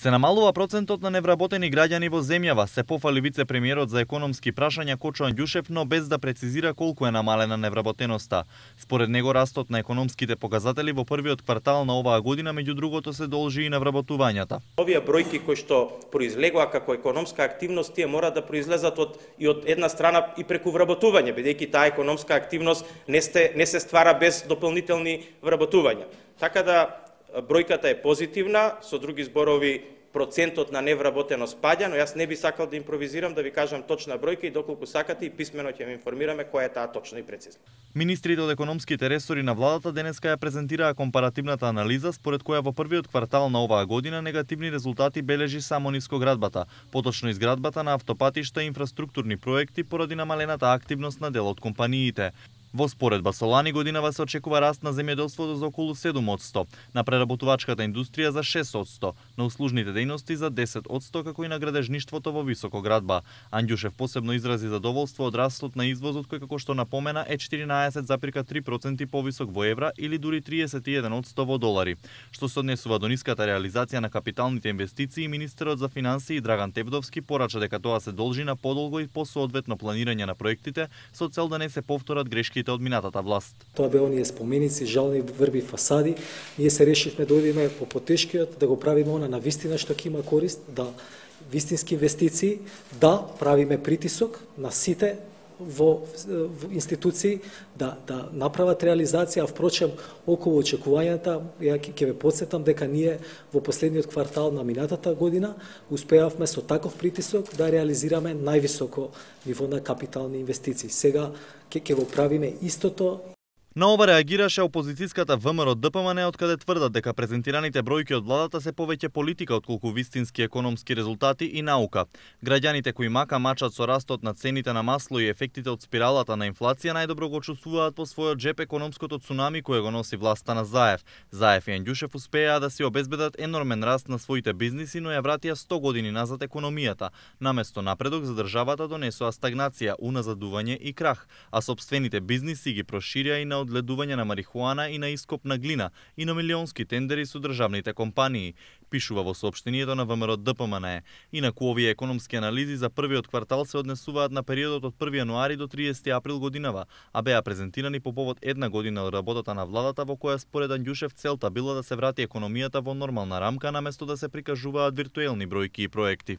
Се намалува процентот на невработени граѓани во земјава, се пофали вице-премиерот за економски прашања Кочо Анѓушев, но без да прецизира колку е намалена невработеноста. Според него растот на економските показатели во првиот квартал на оваа година меѓу другото се должи и на вработувањата. Овие бројки кои што произлегува како економска активност, тие мора да произлезат од една страна и преку вработување, бидејќи таа економска активност не се ствара без дополнителни вработувања. Така да бројката е позитивна, со други зборови процентот на невработеност паѓа, но јас не би сакал да импровизирам да ви кажам точна бројка и доколку сакате и писмено ќе ве информираме која е таа точна и прецизна. Министрите од економските ресори на владата денеска ја презентираа компаративната анализа според која во првиот квартал на оваа година негативни резултати бележи само нискоградбата, поточно изградбата на автопатишта и инфраструктурни проекти поради намалената активност на дел од компаниите. Во споредба со лани годинава се очекува раст на земјоделството за околу 7%, на преработувачката индустрија за 6%, на услужните дејности за 10%, како и на градежништвото во високоградба. Анѓушев посебно изрази задоволство од растот на извозот кој, како што напомена, е 14,3% повисок во евра или дури 31% во долари. Што се однесува до ниската реализација на капиталните инвестиции, министерот за финансии Драган Тевдовски порача дека тоа се должи на подолго и посоодветно планирање на проектите со цел да не се повторат грешки од минатата власт. Тоа беа оние споменици, жални врби, фасади. Ние се решивме да одиме по потешкиот, да го правиме она на вистина што ќе има корист, да вистински инвестиции, да правиме притисок на сите во институции да направат реализација, а впрочем околу очекувањата, ја ќе ве потсетам дека ние во последниот квартал на минатата година успеавме со таков притисок да реализираме највисоко ниво на капитални инвестиции. Сега ќе го правиме истото. На ова реагираше опозицијската ВМРО-ДПМН, од каде тврдат дека презентираните бројки од владата се повеќе политика отколку вистински економски резултати и наука. Граѓаните кои мачат со растот на цените на масло и ефектите од спиралата на инфлација најдобро го чувствуваат по својот джеп економското цунами кое го носи власта на Заев. Заев и Анѓушев успеаа да си обезбедат енормен раст на своите бизниси, но ја вратија 100 години назад економијата. Наместо напредок за државата донесоа стагнација, уназадување и крах, а сопствените бизниси ги проширија и на одледување на марихуана и на ископ на глина и на милионски тендери со државните компании, пишува во соопштението на ВМРО-ДПМН. Инаку овие економски анализи за првиот квартал се однесуваат на периодот од 1 јануари до 30 април годинава, а беа презентирани по повод една година од работата на владата во која според Анѓушев целта била да се врати економијата во нормална рамка наместо да се прикажуваат виртуелни бројки и проекти.